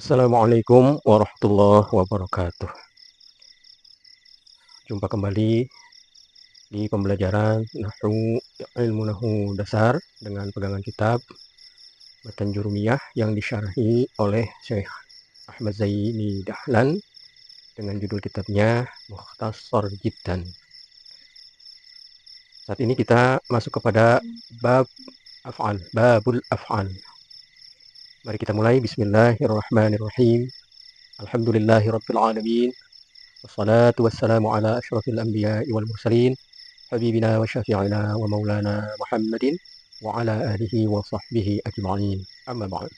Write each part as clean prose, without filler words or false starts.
Assalamualaikum warahmatullahi wabarakatuh. Jumpa kembali di pembelajaran ilmu nahwu dasar dengan pegangan kitab Matan Jurumiyah yang disyarahi oleh Syekh Ahmad Zaini Dahlan dengan judul kitabnya Mukhtasar Jiddan. Saat ini kita masuk kepada babul af'al. Mari kita mulai. Bismillahirrahmanirrahim. Alhamdulillahirabbil alamin. Wassalatu wassalamu ala asyrafil anbiya'i wal mursalin habibina wa syafi'ina wa maulana Muhammadin wa ala alihi wa sahbihi ajma'in. Amma ba'd.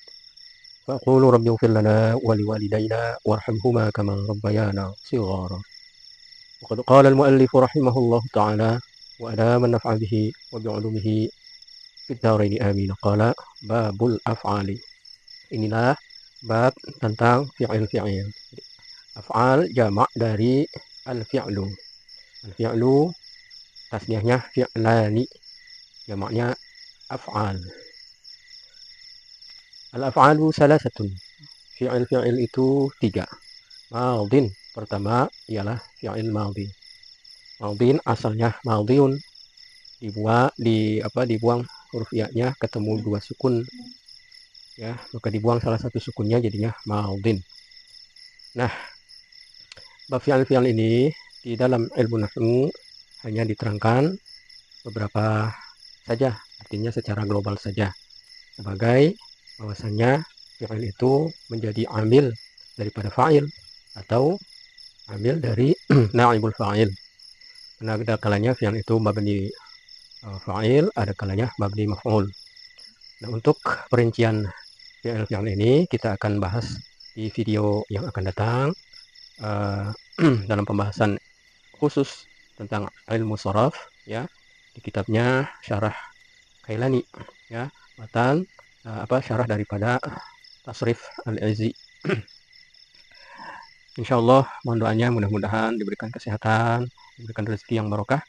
Faqulu rabbi ighfir lana wa liwalidayna warhamhuma kama rabbayana shighara. Wa qad qala al-muallif rahimahullahu ta'ala wa adama an-naf'a bihi wa bi'ulumihi fid dharain amin. Qala babul af'ali. Inilah bab tentang fi'il. Af'al jamak dari al-fi'lu. Al-fi'lu tasniyahnya fi'lani, jamaknya af'al. Al-af'alu salasatun. Fi'il itu 3. Madin, pertama ialah fi'il madin. Madin asalnya madiyun, dibuang huruf ya-nya, ketemu 2 sukun. Ya, maka dibuang salah satu sukunnya jadinya madin. Nah, bab fi'il ini di dalam ilmu nahwu hanya diterangkan beberapa saja, artinya secara global saja, sebagai bahwasanya fi'il itu menjadi amil daripada fa'il atau amil dari naibul fa'il. Karena ada kalanya fi'il itu mabni fa'il, ada kalanya mabni maf'ul. Nah, untuk perincian fi'il ini kita akan bahas di video yang akan datang dalam pembahasan khusus tentang ilmu sharaf, ya, di kitabnya Syarah Kailani, ya, matan syarah daripada Tasrif Al-Izzi. Insyaallah mohon doanya, mudah-mudahan diberikan kesehatan, diberikan rezeki yang barokah.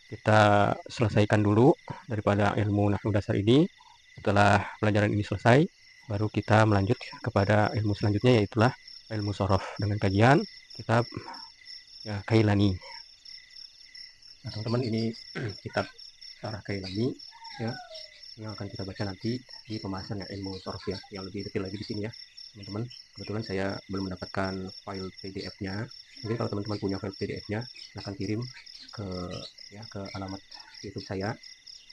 Kita selesaikan dulu daripada ilmu nahwu dasar ini. Setelah pelajaran ini selesai, baru kita melanjut kepada ilmu selanjutnya, yaitulah ilmu sharaf dengan kajian kitab ya Kailani. Nah, teman-teman, ini kitab Syarah Kailani, ya, yang akan kita baca nanti di pembahasan ilmu sharaf, ya, yang lebih detail lagi di sini, ya, teman-teman. Kebetulan saya belum mendapatkan file PDF-nya. Mungkin kalau teman-teman punya file PDF-nya, silahkan kirim ke alamat YouTube saya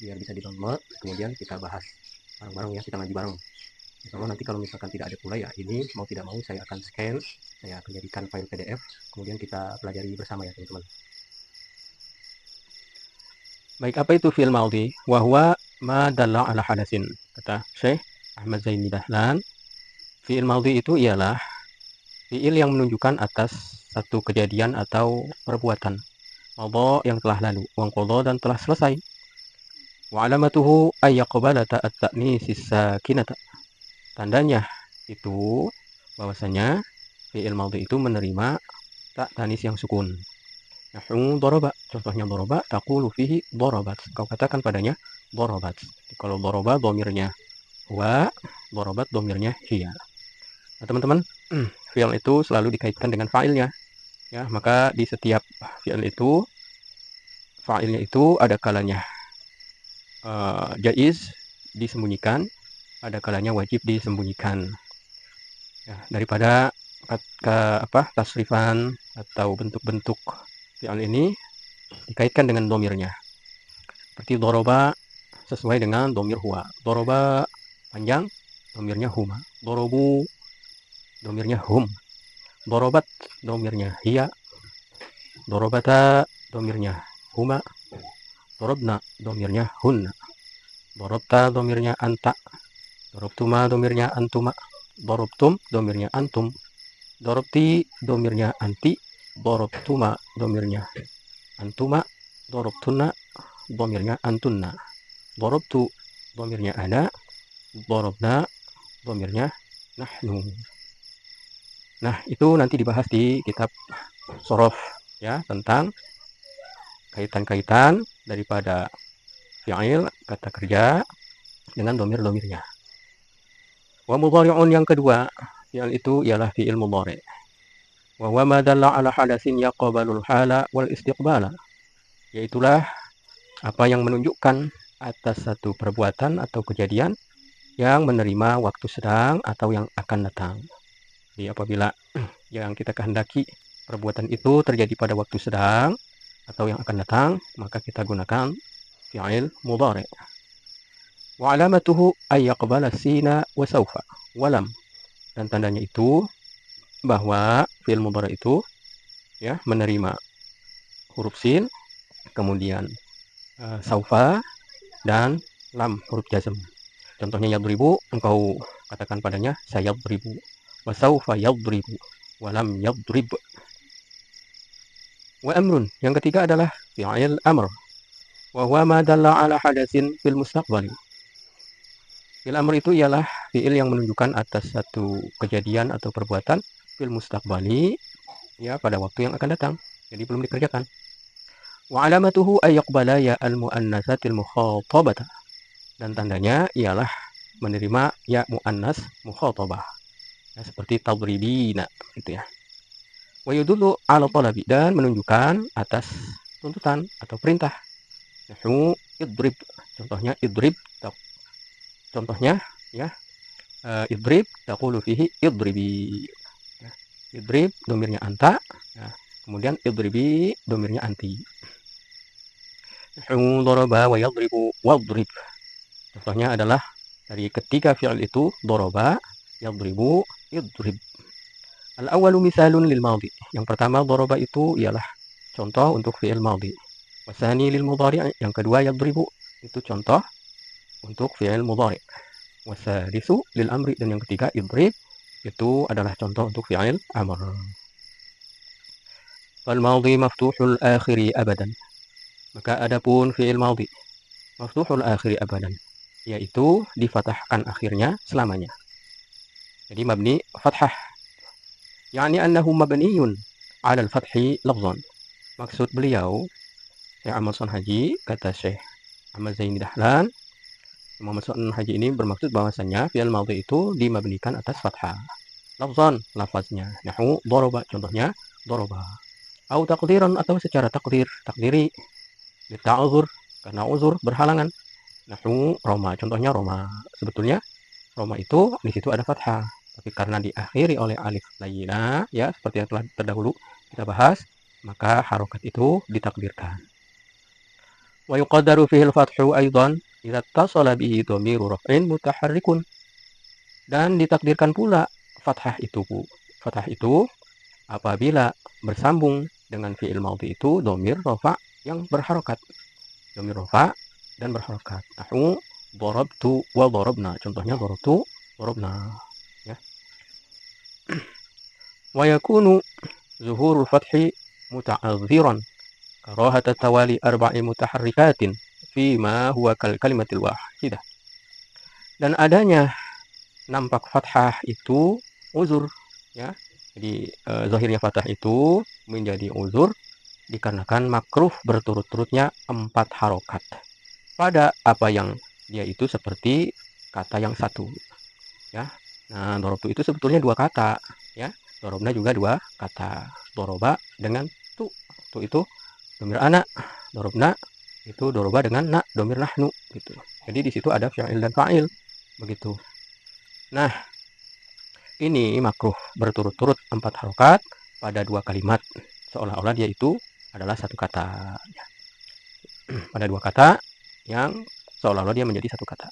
biar bisa di-download. Kemudian kita bahas bareng-bareng, ya, kita ngaji bareng. Insya nanti kalau misalkan tidak ada pula, ya, ini mau tidak mau saya akan scan, saya akan jadikan file PDF, kemudian kita pelajari bersama, ya, teman-teman. Baik, apa itu fi'il madhi? Wa huwa ma dalla ala hadasin. Kata Syekh Ahmad Zaini Dahlan, fi'il madhi itu ialah fi'il yang menunjukkan atas satu kejadian atau perbuatan. Madha yang telah lalu, wa qadha dan telah selesai. Wa alamatuhu ay yaqbala at-ta'nisis sakinata. Tandanya itu bahwasanya fi'il madhi itu menerima tak tanis yang sukun. Nahwu daraba, contohnya daraba, taqulu fihi darabat. Kau katakan padanya darabat. Kalau daraba dhamirnya huwa, darabat dhamirnya hiya. Nah, teman-teman, fi'il itu selalu dikaitkan dengan fa'ilnya, ya. Maka di setiap fi'il itu fa'ilnya itu ada kalanya jaiz disembunyikan, ada kalanya wajib disembunyikan. Ya, daripada tasrifan atau bentuk-bentuk fi'il ini dikaitkan dengan domirnya. Seperti doroba sesuai dengan domir huwa. Doroba panjang, domirnya huma. Dorobu, domirnya hum. Dorobat, domirnya hiya. Dorobata, domirnya huma. Dorobna, domirnya hunna. Dorobta, domirnya anta. Dorobtuma, domirnya antuma. Dorobtum, domirnya antum. Dorobti, domirnya anti. Dorobtuma, domirnya antuma. Dorobtuna, domirnya antunna. Dorobtu, domirnya ana. Dorobna, domirnya nahnu. Nah, itu nanti dibahas di kitab sorof, ya, tentang kaitan-kaitan daripada fi'il, kata kerja, dengan domir-domirnya. Wa mudhari'un yang kedua, fi'il itu ialah fi'il mudhari'. Wa huwa ma dalla ala hadatsin yaqbalul hala wal istiqbala. Yaitulah apa yang menunjukkan atas satu perbuatan atau kejadian yang menerima waktu sedang atau yang akan datang. Jadi apabila yang kita kehendaki perbuatan itu terjadi pada waktu sedang atau yang akan datang, maka kita gunakan fi'il mudhari'. Wa alamatuhu ay yaqbala sina wa sawfa wa lam. Dan tandanya itu bahwa fi'il mudhari' itu ya menerima huruf sin, kemudian saufa dan lam huruf jazm. Contohnya yadribu, engkau katakan padanya sayadribu, wa saufa yadribu, wa lam yadrib. Wa amrun, yang ketiga adalah fi'il amr, wa huwa ma dalla ala hadatsin fil mustaqbali. Fi'il amr itu ialah fi'il yang menunjukkan atas satu kejadian atau perbuatan fil mustaqbali, ya pada waktu yang akan datang, jadi belum dikerjakan. Wa alamatuhu ay yaqbala ya al muannatsatil mukhatabata. Dan tandanya ialah menerima ya muannas mukhatabah. Ya, seperti tadribina gitu ya. Wa yadullu ala talabi, dan menunjukkan atas tuntutan atau perintah. Nahwu idrib, contohnya idrib, contohnya ya idrib taqulu fihi idribi. Ya, idrib domirnya anta, ya, kemudian idribi domirnya anti. Nahwu daraba wa yadribu wadrib. Contohnya adalah dari ketiga fi'il itu daraba, yadribu, idrib. Al-awwalu misalun lil madhi. Yang pertama daraba itu ialah contoh untuk fi'il madhi. Wasani lil mudhari', yang kedua yadribu itu contoh untuk fi'il mudhari'. Wasalisu lil amri, dan yang ketiga idrib itu adalah contoh untuk fi'il amr. Fal madhi maftuhul akhiri abadan. Maka adapun fi'il madhi maftuhul akhiri abadan, yaitu difathahkan akhirnya selamanya. Jadi mabni fathah. Yani annahu mabniyun 'ala al-fathi lafzan. Maksud beliau, Syekh Ahmad Son Haji, kata Syekh Ahmad Zaini Dahlan, Muhammad Son Haji ini bermaksud bahwasannya fi'il madhi itu dimabnikan atas fathah. Lafzan, lafaznya. Nahwu daraba, contohnya daraba. Au taqdiran, atau secara takdiri, lita'uzur, karena uzur berhalangan. Nahwu Roma, contohnya Roma. Sebetulnya Roma itu di situ ada fathah, tapi karena diakhiri oleh alif layyinah, ya seperti yang telah terdahulu kita bahas, maka harokat itu ditakdirkan. Wa yuqaddaru fihi al-fathu aidan idza ittasala bihi dhamiru raf'in mutaharrikun. Dan ditakdirkan pula fathah itu apabila bersambung dengan fi'il madhi itu dhamir rafa yang berharokat. Dhamir rafa dan berharokat. Nahwu darabtu wa darabna, contohnya darabtu, darabna, ya. Wa yakunu zuhurul fathi muta'adhdhiran karahata tawali arba'i mutaharrikatin fima huwa kal kalimatil wahidah. Dan adanya nampak fathah itu uzur, ya. Jadi zahirnya fathah itu menjadi uzur dikarenakan makruh berturut-turutnya 4 harokat pada apa yang dia itu seperti kata yang satu, ya. Nah, darabtu itu sebetulnya 2 kata, ya. Darabna juga 2 kata. Daraba dengan tu itu dhamir ana, darabna itu daraba dengan na, dhamir nahnu gitu. Jadi di situ ada fi'il dan fa'il begitu. Nah, ini makruh berturut-turut 4 harokat pada 2 kalimat, seolah-olah dia itu adalah satu kata, ya. Pada 2 kata yang seolah-olah dia menjadi satu kata.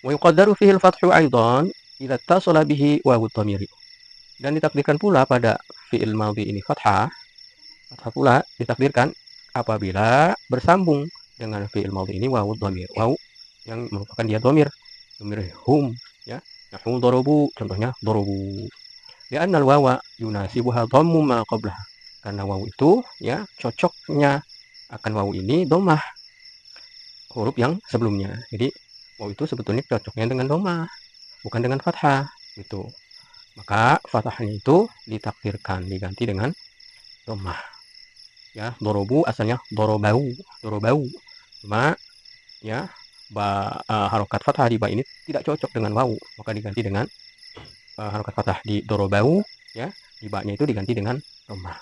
Wa yuqaddaru fihi al-fathu aidan idza ittasala bihi wawu dhamiri. Dan ditakdirkan pula pada fi'il madhi ini fathah pula ditakdirkan apabila bersambung dengan fi'il madhi ini wawu dhamir, wawu yang merupakan dia dhamir hum, ya. Nahwu darabu, contohnya darabu. Li'anna al-wawa yunasibuha dhammu ma qablaha. Karena wawu itu, ya, cocoknya akan wawu ini dhammah huruf yang sebelumnya. Jadi wawu itu sebetulnya cocoknya dengan dhammah, bukan dengan fathah gitu. Maka fathahnya itu ditakdirkan diganti dengan dhammah. Ya, dorobu asalnya dorobau. Cuma ya harokat fathah di ba ini tidak cocok dengan wawu, maka diganti dengan harokat fathah di dorobau, ya, di ba-nya itu diganti dengan dhammah.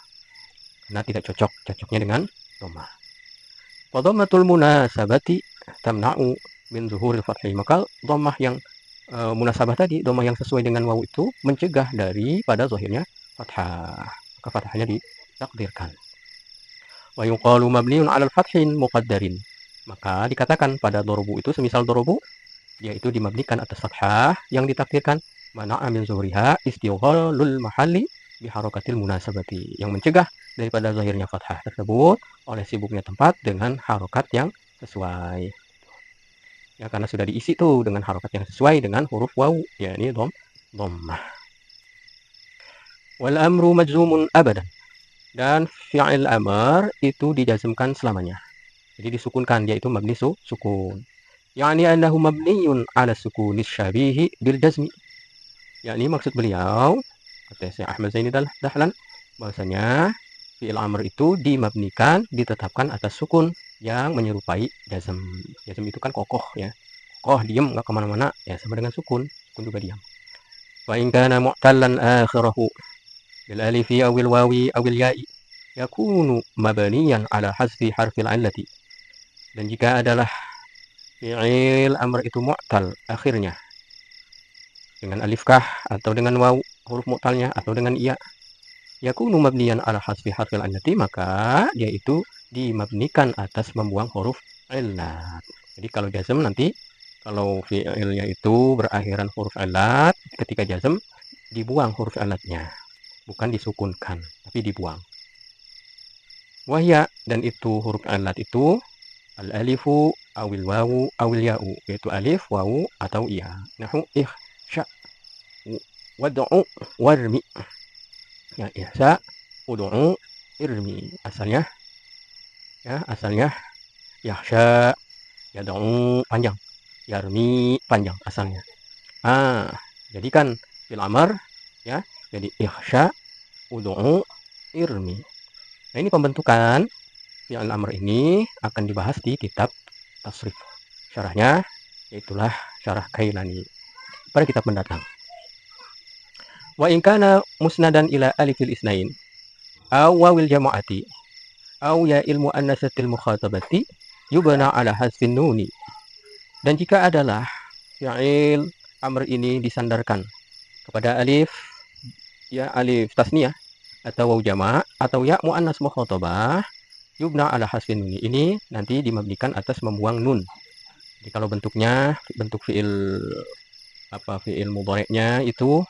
Karena tidak cocoknya dengan dhammah. Wa dhammatul munasabati tamna'u min zuhuril fathi. Maka dhammah yang munasabah tadi, dhammah yang sesuai dengan wawu itu mencegah daripada zahirnya fathah. Maka fathahnya ditakdirkan. Wa yuqalu mabniun 'alal fathin muqaddarin. Maka dikatakan pada dorobu itu semisal dorobu, yaitu dimabnikan atas fathah yang ditakdirkan, mana'a min zuhriha istighalul mahalli biharakatil munasabati, yang mencegah daripada zahirnya fathah tersebut oleh sibuknya tempat dengan harokat yang sesuai. Ya, karena sudah diisi tuh dengan harokat yang sesuai dengan huruf wawu, yakni dhammah. Wal amru majzumun abadan. Dan fi'il amr itu dijazmkan selamanya. Jadi disukunkan, dia itu mabni sukun. Yani annahu mabniyun ala sukunis syabihi bil jazmi. Yakni maksud beliau, kata Syekh Ahmad Zaini Dahlan, bahwasanya fi'il amr itu dimabnikan, ditetapkan atas sukun yang menyerupai jazm. Jazm itu kan kokoh ya. Kokoh, diam, nggak kemana-mana, ya sama dengan sukun. Sukun juga diam. Wa in kana mu'tallan akhirahu bil alifi awil wawi awil ya'i yakunu mabniyan ala hasfi harfil 'illati. Dan jika adalah fi'il amr itu mu'tal akhirnya dengan alif kah atau dengan waw huruf mu'talnya atau dengan iya, yakunu mabniyan ala hasfi harfil 'illati, maka dia itu dimabnikan atas membuang huruf illat. Jadi kalau jazm nanti, kalau fi'ilnya itu berakhiran huruf illat, ketika jazm dibuang huruf illatnya, bukan disukunkan tapi dibuang. Wahya, dan itu huruf illat itu al-alifu awil wawu awil ya'u, yaitu alif, wawu, atau iya. Nahu ihsya wad'u warmi. Ya, ihsya, ud'u, irmi. Asalnya yahsya, yad'u panjang, yarmi panjang asalnya. Jadi kan fil amr ya, jadi ihsya, ud'u, irmi. Nah, ini pembentukan fi'il amr ini akan dibahas di kitab tasrif. Syarahnya yaitulah syarah Kailani pada kitab mendatang. Wa in kana musnadan ila alifil isnain aw wawil jama'ati aw ya ilmu annasatil mukhatabati yubna ala hasfin nuni. Dan jika adalah fi'il amr ini disandarkan kepada alif, ya, alif tasniyah atau waw jama' atau ya muannas mukhatabah, yubna ala hasfin nuni, ini nanti dimabnikan atas membuang nun. Jadi kalau bentuk fi'il mudhari'nya itu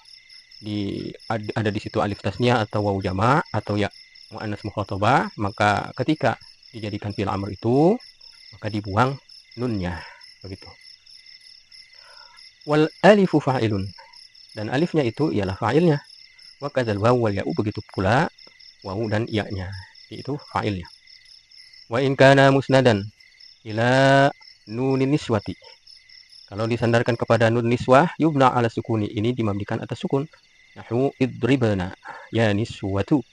ada di situ alif tasniyah atau waw jama' atau ya muannas mukhatabah, maka ketika dijadikan fi'il amr itu maka dibuang nunnya, begitu. Wal alifu fa'ilun, dan alifnya itu ialah fa'ilnya. Wa kadzal waw wal ya'u, begitu pula wawu dan iya-nya, itu fa'ilnya. Wa in kana musnadan ila nunin niswati, kalau disandarkan kepada nun niswah, yubna ala sukuni, ini dimabnikan atas sukun. Nahu idribna ya niswatu.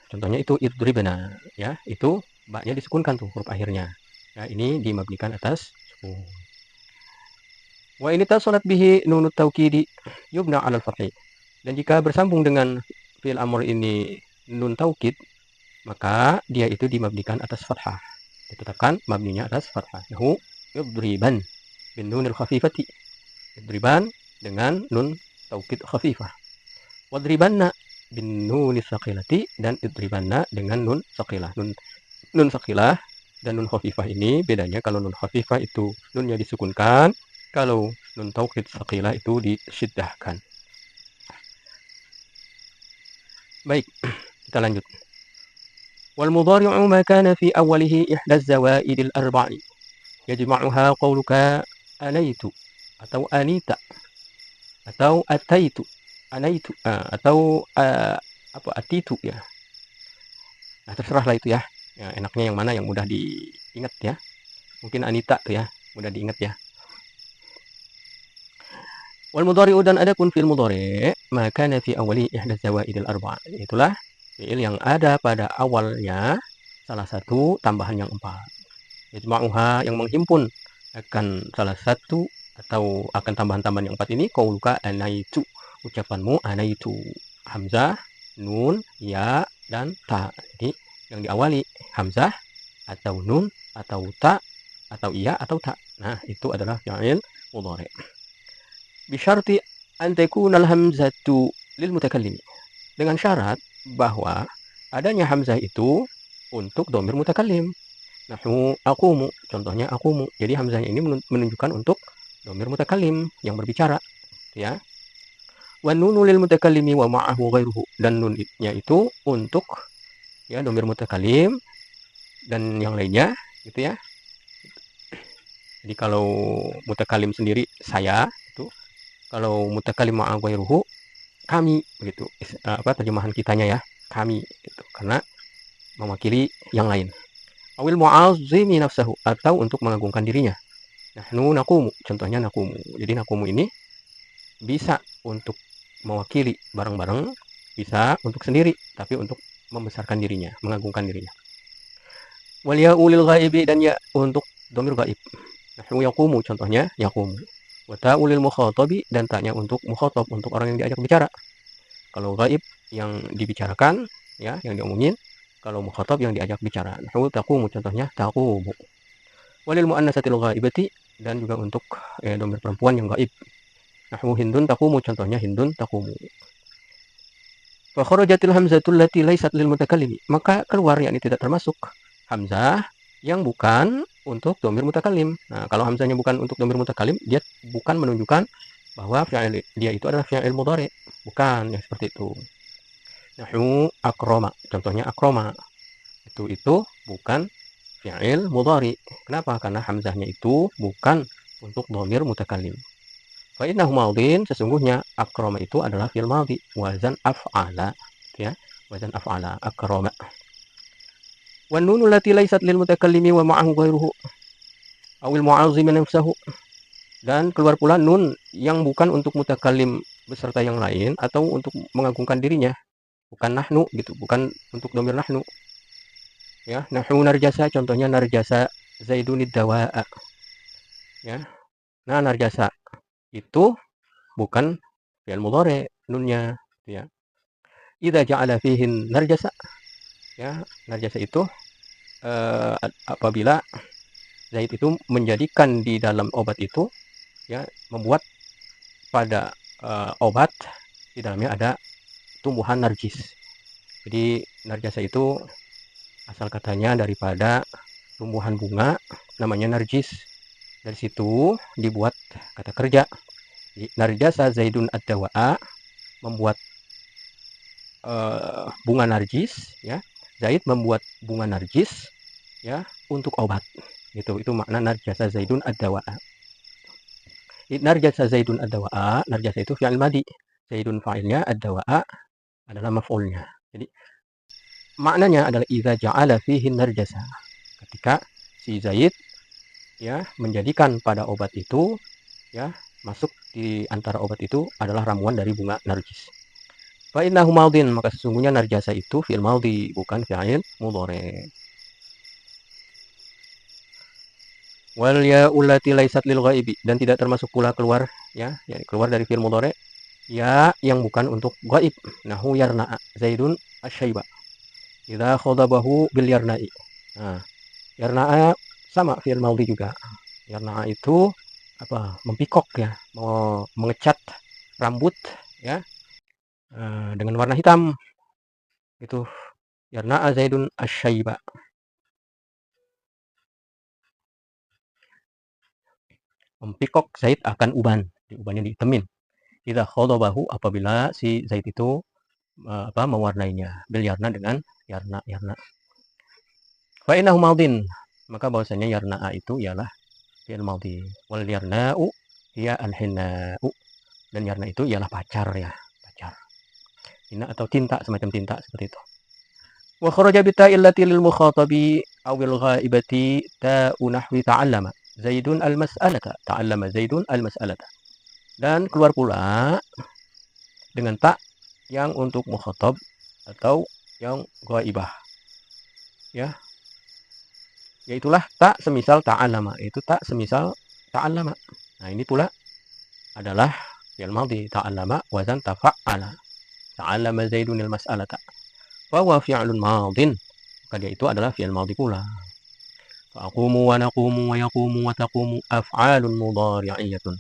Contohnya itu idribna, ya, itu ba-nya disukunkan tuh huruf akhirnya. Ya, ini dimabnikan atas sukun. Wa ini tasalat bihi nunut taukidi yubna ala al-fathi. Dan jika bersambung dengan fi'il amr ini nun taukid, maka dia itu dimabnikan atas fathah. Ditetapkan mabninya atas fathah. Nahu idriban bin nunil khafifati. Idriban dengan nun taukid khafifah. Wadribanna bin nunis saqilati, dan idribanna dengan nun saqilah. Nun saqilah dan nun khafifah ini bedanya, kalau nun khafifah itu nunnya disukunkan, kalau nun taukid saqilah itu disyiddahkan. Baik, kita lanjut. Wal mudhari'u ma kana fi awwalihi ihda az-zawaidil arba'i yajma'uha qawluka anaitu atau anita atau ataitu, anaitu atau atitu, ya. Nah, terserahlah itu ya. Ya, enaknya yang mana yang mudah diingat ya. Mungkin anita tuh ya, mudah diingat ya. Wal mudhari'u, dan adapun fi'il mudhari' maka fi awali ihda zawaidil arba', itulah fi'il yang ada pada awalnya salah satu tambahan yang 4. Yajma'uha, yang menghimpun akan salah satu atau akan tambahan-tambahan yang 4 ini, qauluka anaitu, ucapanmu anaitu. Hamzah, nun, ya, dan ta. Jadi yang diawali hamzah atau nun atau ta atau iya atau ta. Nah, itu adalah fi'il mudhari. Bisyarti an takunal hamzatu lil mutakallim. Dengan syarat bahwa adanya hamzah itu untuk dhamir mutakallim. Nahwu aqumu, contohnya aqumu. Jadi hamzahnya ini menunjukkan untuk dhamir mutakallim yang berbicara, ya. Wa nunu lil mutakallimi wa ma'ahu ghairuhu. Dan nunnya itu untuk ya dhamir mutakallim dan yang lainnya, gitu ya. Jadi kalau mutakallim sendiri saya itu, kalau mutakallim ma'a ghairuhu kami, begitu. Terjemahan kitanya ya, kami gitu. Karena mewakili yang lain. Awil mu'azzimi nafsahu, atau untuk mengagungkan dirinya. Nahnu naqumu, contohnya naqumu. Jadi naqumu ini bisa untuk mewakili bareng-bareng, bisa untuk sendiri, tapi untuk membesarkan dirinya, mengagungkan dirinya. Wal ya'u lil ghaibi, dan ya untuk dhamir ghaib. Nahnu yaqumu, contohnya yaqumu. Wa ta'u lil mukhatabi, dan ta'nya untuk mukhatab, untuk orang yang diajak bicara. Kalau ghaib yang dibicarakan, ya, yang diomongin. Kalau mukhatab yang diajak bicara. Nahwu taqumu, contohnya taqumu. Walil mu'annatsatil ghaibati, dan juga untuk dhamir perempuan yang ghaib. Nahwu hindun taqumu, contohnya hindun taqumu. Fa kharajatil hamzatul lati laysat lil mutakallimi, maka keluar yakni tidak termasuk hamzah yang bukan untuk dhamir mutakallim. Nah, kalau hamzahnya bukan untuk dhamir mutakallim, dia bukan menunjukkan bahwa fi'il dia itu adalah fi'il mudhari. Bukan yang seperti itu. Nahwu akrama, contohnya akrama. Itu bukan fi'il mudhari. Kenapa? Karena hamzahnya itu bukan untuk dhamir mutakallim. Fa innahu madhin, sesungguhnya akrama itu adalah fi'il madhi, wazan af'ala, ya. Wazan af'ala, akrama. Wan nunu lati laysat lil mutakallimi wa ma'ahu ghairuhu awil mu'azzimi nafsahu, dan keluar pula nun yang bukan untuk mutakallim beserta yang lain atau untuk mengagungkan dirinya. Bukan nahnu gitu, bukan untuk dhamir nahnu. Ya, nahnu narjasa, contohnya narjasa zaidunid dawa'a. Ya. Nah, narjasa itu bukan fi'il mudhari nunnya, ya. Idza ja'ala fihi narjasa, ya, narjasa itu apabila Zaid itu menjadikan di dalam obat itu, ya, membuat pada obat di dalamnya ada tumbuhan narjis. Jadi narjasa itu asal katanya daripada tumbuhan bunga namanya narjis. Dari situ dibuat kata kerja. Narjasa zaidun ad-dawa'a, membuat bunga narjis, ya. Zaid membuat bunga narjis, ya, untuk obat. Itu makna narjasa zaidun ad-dawa'a. Narjasa zaidun ad-dawa'a, narjasa itu fi'il madhi. Zaidun fa'ilnya, ad-dawa'a adalah maf'ulnya. Jadi maknanya adalah idza ja'ala fihi narjasa. Ketika si Zaid, ya, menjadikan pada obat itu, ya, masuk di antara obat itu adalah ramuan dari bunga narjis. Fa innahu madhin, maka sesungguhnya narjasa itu fi'il madhi, bukan fi'il mudhari. Wal ya'u allati laysat lil ghaibi, dan tidak termasuk pula keluar, ya, keluar dari fi'il mudhari ya yang bukan untuk ghaib. Nahu yarna'a zaidun asyaiba idza khadabahu bil yarna'i. Nah, yarna'a sama fi'il madhi juga. Yarna'a itu apa? Mempikok, ya, mau mengecat rambut, ya, dengan warna hitam. Itu yarna'a zaidun asyaiba. Mempikok Zaid akan uban, ubannya dihitemin. Idza khadabahu, apabila si Zaid itu mewarnainya, bil yarna, dengan yarna. Fa innahu madhin, maka bahwasanya yarna'a itu ialah fi'il madhi. Wal yarna'u hiya al-hinna'u, dan yarna itu ialah pacar, ya, pacar. Hinna atau tinta, semacam tinta seperti itu. Wa kharaja bi ta'il lati lil mukhatabi awil ghaibati ta'u nahwi ta'allama Zaidun al-mas'alata, ta'allama Zaidun al-mas'alata. Dan keluar pula dengan ta yang untuk mukhatab atau yang ghaibah, ya. Yaitulah ta semisal ta'allama, itu ta semisal ta'allama. Nah, ini pula adalah fi'il madhi. Ta'allama wazan tafa'ala. Ta'allama Zaidunil mas'alata. Bahwa fi'lun madhin, maka dia itu adalah fi'il madhi pula. Fa'aqumu wa naqumu wa yaqumu wa taqumu af'alun mudhari'iyatun.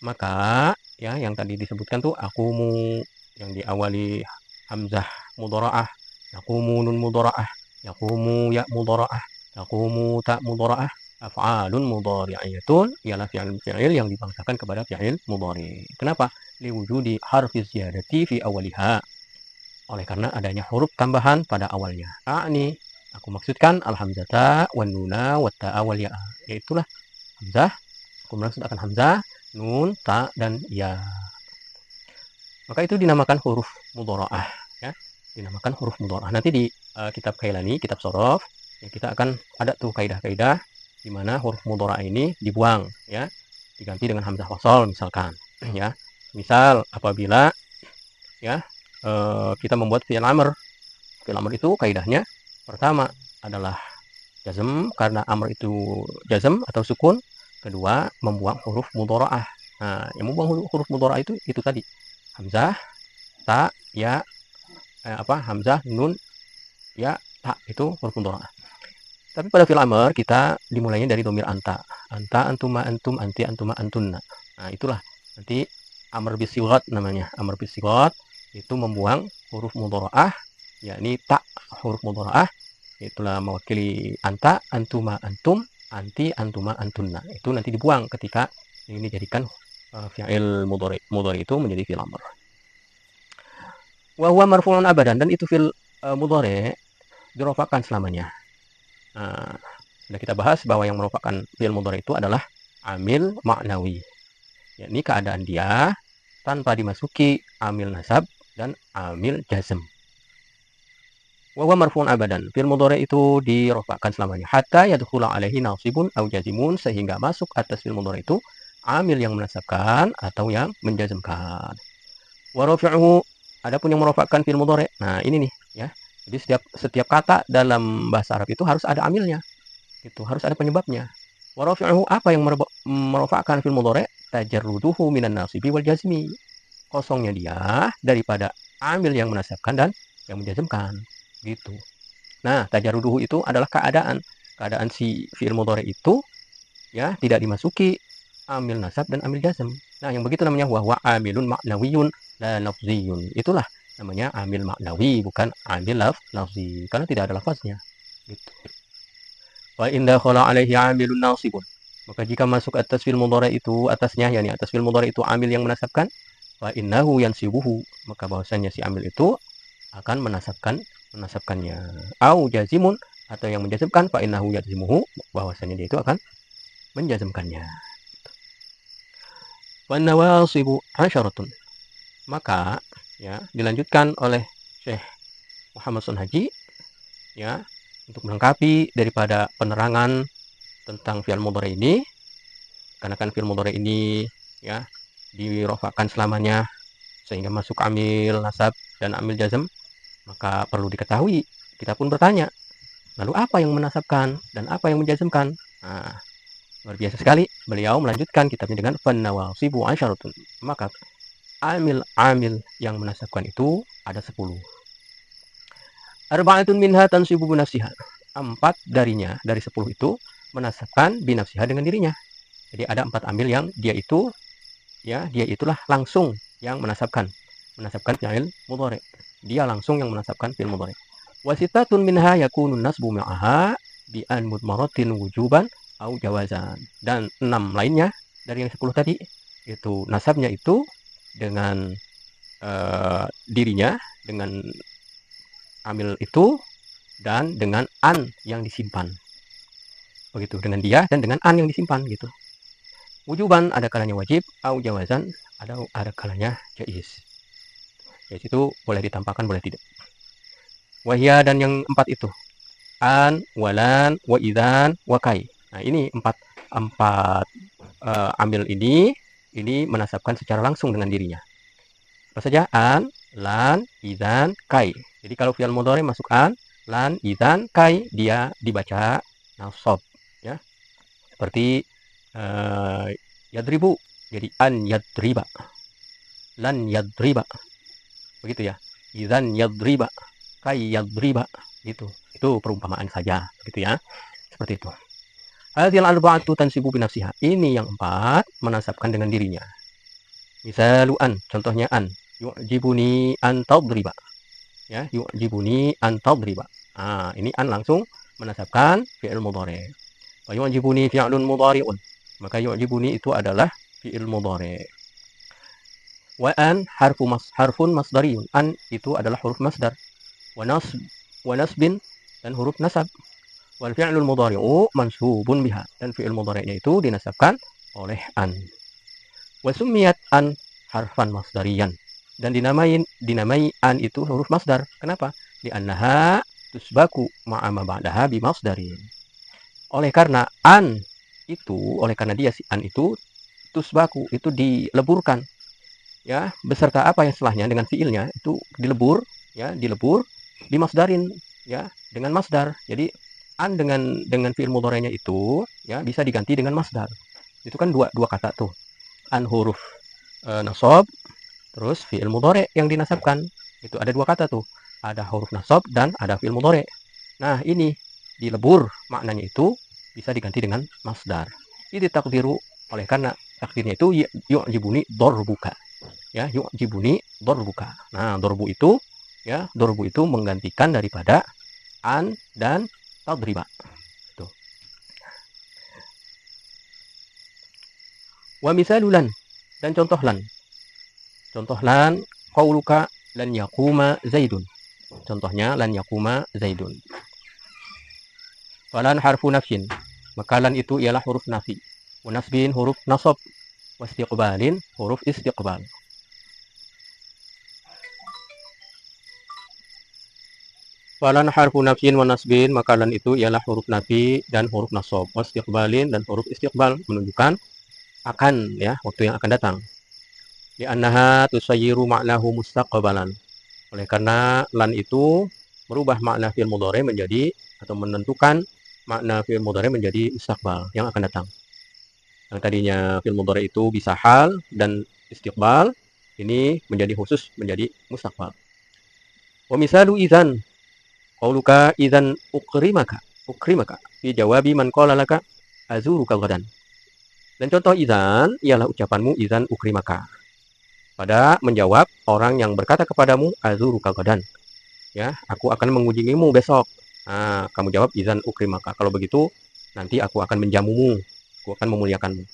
Maka ya yang tadi disebutkan tuh aqumu yang diawali hamzah mudhara'ah, yaqumu nun mudhara'ah, yaqumu ya mudhara'ah, taqumu ta mudhara'ah, af'alun mudhari'iyatun ialah fi'il yang dibangsakan kepada fi'il mudhari. Kenapa? Liwujudi harfi ziyadati fi awaliha. Oleh karena adanya huruf tambahan pada awalnya. A'ni, aku maksudkan al-hamzata wan nuna wat ta'a wal ya'a. Yaitulah hamzah, aku maksud akan hamzah, nun, ta, dan ya. Maka itu dinamakan huruf mudhara'ah, ya. Dinamakan huruf mudhara'ah. Nanti di kitab Kailani, kitab Shorof, ya, kita akan ada tuh kaidah-kaidah di mana huruf mudhara'ah ini dibuang, ya. Diganti dengan hamzah wasal misalkan, ya. Misal apabila ya kita membuat fi'il amr. Fi'il amr itu kaidahnya pertama adalah jazm karena amr itu jazm atau sukun. Kedua, membuang huruf mudhara'ah. Nah, yang membuang huruf mudhara'ah itu tadi hamzah, ta, ya, hamzah, nun, ya, ta, itu huruf mudhara'ah. Tapi pada fi'il amr kita dimulainya dari dhamir anta. Anta, antuma, antum, anti, antuma, antunna. Nah, itulah nanti amr bisighat namanya. Amr bisighat itu membuang huruf mudhara'ah, yakni ta huruf mudhara'ah, itulah mewakili anta, antuma, antum, anti, antuma, antunna. Itu nanti dibuang ketika ini dijadikan fi'il mudhari. Mudhari itu menjadi fi'il amr. Wa huwa marfu'un abadan, dan itu fi'il mudhari dirofakkan selamanya. Sudah kita bahas bahwa yang merupakan fi'il mudhari itu adalah amil ma'nawi, yakni keadaan dia tanpa dimasuki amil nasab dan amil jazm. Wa huwa marfu'un abadan. Fi'il mudhari itu dirofakkan selamanya. Hatta yadkhula alaihi nasibun au jazimun, sehingga masuk atas fi'il mudhari itu amil yang menasabkan atau yang menjazmkan. Wa rafi'uhu, adapun yang merofakkan fi'il mudhari. Nah, ini nih, ya. Jadi setiap kata dalam bahasa Arab itu harus ada amilnya. Itu harus ada penyebabnya. Wa rafi'uhu, apa yang merofakkan fi'il mudhari? Tajarruduhu minan nasibi wal jazmi. Kosongnya dia daripada amil yang menasabkan dan yang menjazmkan, gitu. Nah, tajarruduhu itu adalah keadaan si fi'il mudhari itu ya tidak dimasuki amil nasab dan amil jazm. Nah, yang begitu namanya wa amilun ma'nawiyun la lafziyun. Itulah namanya amil ma'nawi, bukan amil lafzi, karena tidak ada lafaznya, gitu. Wa in dakhala alaihi amilun nasibun, maka jika masuk atas fi'il mudhari itu, atasnya yakni atas fi'il mudhari itu amil yang menasabkan, fa innahu yansibuhu, maka bahwasanya si amil itu akan menasabkannya. Au jazimun, atau yang menjazmkan, fa innahu yazimuhu, bahwasanya dia itu akan menjazmkannya. Wan nawasibu 'asyaratun, maka ya dilanjutkan oleh Syekh Muhammad Sunhaji, ya, untuk melengkapi daripada penerangan tentang fi'il mudhari ini. Karena kan fi'il mudhari ini ya dirofakkan selamanya sehingga masuk amil nasab dan amil jazm, maka perlu diketahui, kita pun bertanya, lalu apa yang menasabkan dan apa yang menjazmkan? Nah, luar biasa sekali, beliau melanjutkan kitabnya dengan fannawasibu 'asyaratun, maka amil-amil yang menasabkan itu ada 10. Arba'atun minha tansibu binafsiha, 4 darinya dari 10 itu menasabkan binafsiha dengan dirinya. Jadi ada 4 amil yang dia itulah langsung yang menasabkan fi'il mudhari. Dia langsung yang menasabkan fi'il mudhari. Wasitatun minha yakunun nasbu ma'aha bi an mudmaratin wujuban au jawazan. Dan 6 lainnya dari yang 10 tadi itu nasabnya itu dengan dirinya, dengan amil itu, dan dengan an yang disimpan. Begitu, dengan dia dan dengan an yang disimpan, gitu. Wujuban ada kalanya wajib, au jawazan ada kalanya jaiz. Jaiz itu boleh ditampakkan, boleh tidak. Wahya, dan yang 4 itu an, walan, wa idzan, wa kai. Nah, ini 4 amil ini menasabkan secara langsung dengan dirinya. Apa saja? An, lan, idzan, kai. Jadi kalau fi'il mudhari masuk an, lan, idzan, kai, dia dibaca nasab, ya. Seperti yadribu, jadi an yadriba. lan yadriba. Begitu ya. Idzan yadriba, kai yadriba gitu. Itu perumpamaan saja, gitu ya. Seperti itu. Hadhil arba'atu tansibu bi nafsiha. Ini yang 4 menasabkan dengan dirinya. Misalu an, contohnya an. Yu'jibuni an tadriba. Ya, yu'jibuni an tadriba. Ah, ini an langsung menasabkan fi'il mudhari'. Wa yu'jibuni fi'lun mudhari'un. Maka yu'jibuni itu adalah fi'il mudhari'. Wa an harfun masdariyun. An itu adalah huruf masdar. Wa nasbin dan huruf nasab. Wal fi'lul mudhari'u mansubun biha. Dan fi'il mudhari'nya itu dinasabkan oleh an. Wa summiyat an harfan masdariyan. Dan dinamai an itu huruf masdar. Kenapa? Li'annaha tusbaku ma'ama ba'daha bimasdarin. Oleh karena dia si an itu tusbaku itu dileburkan, ya, beserta apa yang setelahnya dengan fiilnya itu dilebur bimasdarin, ya, dengan masdar. Jadi an dengan fiil mudhari'nya itu, ya, bisa diganti dengan masdar. Itu kan dua kata tuh. An huruf nasab, terus fiil mudhari' yang dinasabkan. Itu ada 2 kata tuh. Ada huruf nasab dan ada fiil mudhari'. Nah, ini dilebur maknanya itu bisa diganti dengan masdar. Ini takdiru, oleh karena takdirnya itu yu'jibuni darbuka. Ya, yu'jibuni darbuka. Nah, darbu itu menggantikan daripada an dan tadriba. Tuh. Wa misalulan, dan contoh lan. Contoh lan, qauluka lan yaquma zaidun. Contohnya lan yaquma zaidun. Falan harfu nafyin. Maka lan itu ialah huruf nafi. Wa nasbin huruf nasab. Wa istiqbalin huruf istiqbal. Falan harfu nafyin wa nasbin. Maka lan itu ialah huruf nafi dan huruf nasab. Wa istiqbalin dan huruf istiqbal, menunjukkan akan, ya, waktu yang akan datang. Li'annaha tusayyiru ma'nahu mustaqbalan. Oleh karena lan itu merubah makna fi'il mudhari' menjadi, atau menentukan makna fi'il mudhari' menjadi istiqbal, yang akan datang. Yang tadinya fi'il mudhari' itu bisa hal dan istiqbal, ini menjadi khusus menjadi mustaqbal. Wa misalu idzan, qauluka idzan ukrimaka fi jawabi man qala laka azuruka ghadan. Dan contoh idzan ialah ucapanmu idzan ukrimaka pada menjawab orang yang berkata kepadamu azuruka ghadan, ya, aku akan mengunjungimu besok. Nah, kamu jawab idzan ukrimaka. Kalau begitu nanti aku akan menjamumu, aku akan memuliakanmu.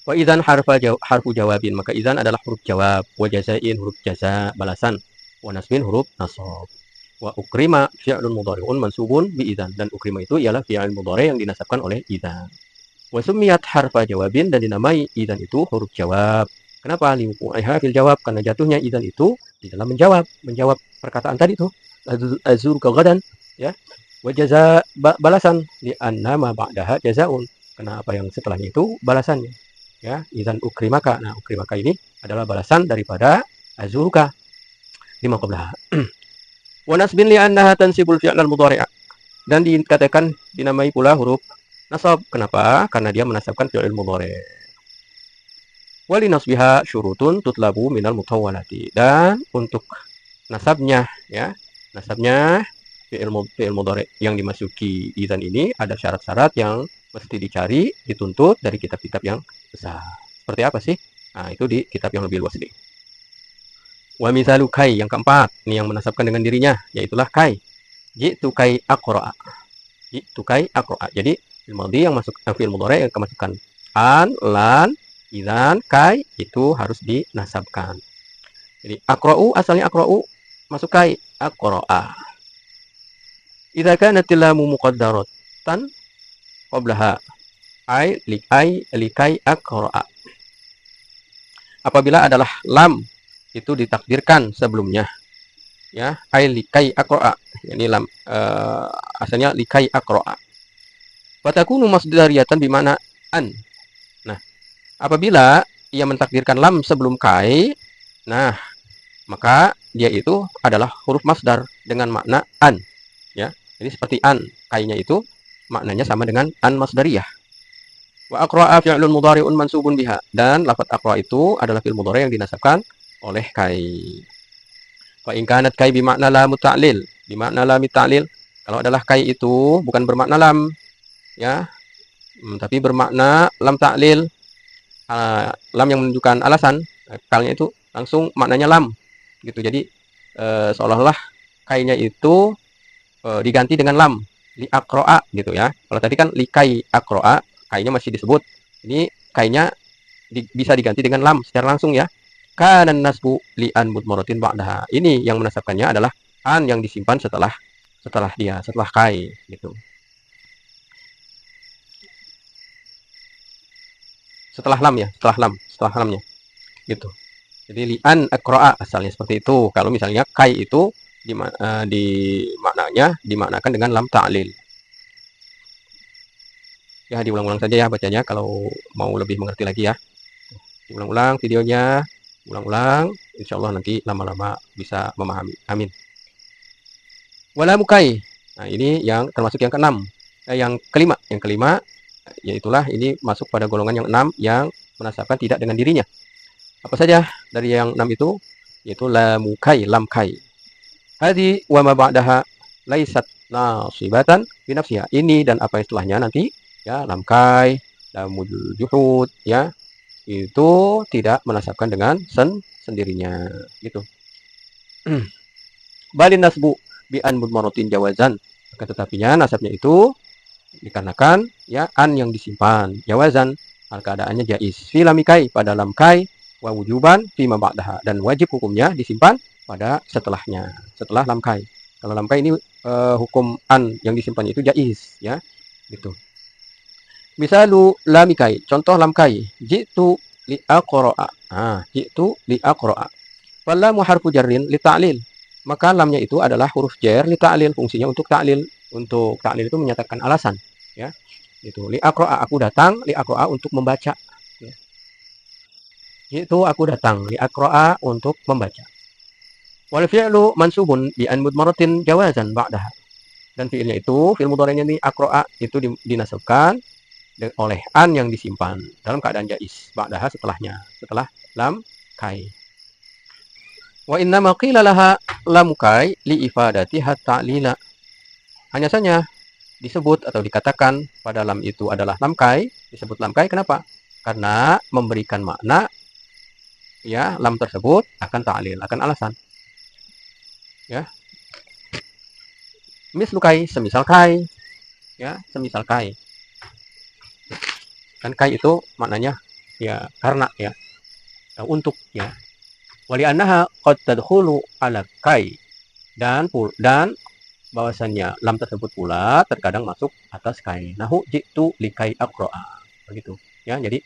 Wa idzan harfu jawabin, maka idzan adalah huruf jawab. Wa jazain huruf jaza, balasan. Wa nasbin huruf nasab. Wa ukrima fi'lun mudhari'un mansubun bi idzan, dan ukrima itu ialah fi'il mudhari' yang dinasabkan oleh idzan. Wa summiyat harfa jawabin, dan dinamai idzan itu huruf jawab. Kenapa? Liwuqu'iha fil jawab, karena jatuhnya idzan itu di dalam menjawab perkataan tadi tuh, azuruka ghadan, ya. Wa jaza, balasan, li anna ma ba'daha jazaun, karena apa yang setelahnya itu balasannya, ya. Idzan ukrimaka. Nah, ukrimaka ini adalah balasan daripada azuruka lima qablaha. Wa nasbin li annaha tansibul fi'lal mudhari'a, dan dikatakan dinamai pula huruf nasab. Kenapa? Karena dia menasabkan fi'il mudhari'. Wali nasbiha syurutun tutlabu minal mutawwalati, dan untuk nasabnya, ya, nasabnya fi'il mudhari' yang dimasuki idzan ini ada syarat-syarat yang mesti dicari, dituntut dari kitab-kitab yang besar. Seperti apa sih? Nah, itu di kitab yang lebih luas ini. Wa misalu kai, yang keempat, ini yang menasabkan dengan dirinya, yaitulah kai. Ji'tu kai aqra'a. Ji'tu kai aqra'a. Jadi fi'il madhi yang masuk, fi'il mudhari' yang kemasukan an, lan, idzan, kai, itu harus dinasabkan. Jadi aqra'u, asalnya aqra'u, masuk kai, aqra'a. Idza kanatil lamu muqaddaratan qablaha ai likai aqra'a. Apabila adalah lam itu ditakdirkan sebelumnya, ya, ai likai aqra'a. Ini lam asalnya likai aqra'a. Wa takunu masdariyatan bimana an. Nah, apabila ia mentakdirkan lam sebelum kai, nah, maka dia itu adalah huruf masdar dengan makna an, ya. Jadi seperti an, kainya itu maknanya sama dengan an masdariyah. Wa aqra'a fi'lun mudhari'un mansubun biha. Dan lafaz aqra itu adalah fi'il mudhari' yang dinasabkan oleh kai. Fa in kanat kai bimakna lam ta'lil. Bimakna lam ta'lil. Kalau adalah kai itu bukan bermakna lam, ya, tapi bermakna lam ta'lil. Lam yang menunjukkan alasan. Kalnya itu langsung maknanya lam, gitu. Jadi seolah-olah kainya itu diganti dengan lam, li aqra'a gitu ya. Kalau tadi kan li kai aqra'a, kainya masih disebut. Ini kainya bisa diganti dengan lam secara langsung ya. Kana nasbu li an mudmaratin ba'daha. Ini yang menasabkannya adalah an yang disimpan setelah dia, setelah kai gitu. Setelah lam ya, setelah lamnya gitu. Jadi li an aqra'a asalnya seperti itu. Kalau misalnya kai itu dimaknakan dengan lam ta'lil. Ya, diulang-ulang saja ya bacanya kalau mau lebih mengerti lagi ya. Diulang-ulang videonya, ulang-ulang, insya Allah nanti lama-lama bisa memahami. Amin. Wala mukai. Nah, ini yang termasuk yang keenam. Yang kelima, yaitulah ini masuk pada golongan yang 6 yang menasabkan tidak dengan dirinya. Apa saja dari yang 6 itu? Yaitu la mukai, lam kai. Hadi wa ma ba'daha laisat nasibatan bi nafsiha. Ini dan apa istilahnya nanti ya, lam kai, lamul juhud ya, itu tidak menasabkan dengan sendirinya gitu. Balin nasbu bi an mudmaratin jawazan. Tetapinya nasabnya itu dikarenakan ya an yang disimpan jawazan, keadaannya jaiz fi lamikai, pada lam kai, wa wujuban fi ma ba'daha, dan wajib hukumnya disimpan pada setelahnya, setelah lam kai. Kalau lam kai ini hukum an yang disimpan itu jaiz ya gitu. Misalu lamikai, contoh lam kai, jitu li aqra'a. Jitu li aqra'a. Fallamu harfu jarrin li ta'lil. Maka lamnya itu adalah huruf jar li ta'lil, fungsinya untuk ta'lil. Untuk ta'lil itu menyatakan alasan ya. Itu li aqra'a, aku datang, li aqra'a untuk membaca ya. Itu aku datang, li aqra'a untuk membaca. Wal fi'lu mansubun bi an mudmaratin jawazan ba'daha. Dan fi'ilnya itu, fi'il mudhari'nya ini aqra'a itu dinasabkan oleh an yang disimpan dalam keadaan jaiz ba'daha, setelahnya, setelah lam kai. Wa inna ma qila laha lam kai li ifadatiha ta'lila. Hanya saja disebut atau dikatakan pada lam itu adalah lam kai, disebut lam kai kenapa? Karena memberikan makna ya, lam tersebut akan ta'lil, akan alasan. Ya. Mislu kai, semisal kai. Ya, semisal kai. Kan kai itu maknanya ya karena ya, untuk ya. Wali annaha qad tadkhulu ala kai, dan bahwasannya lam tersebut pula terkadang masuk atas kai. Nahu jitu likai aqra'a. Begitu ya. Jadi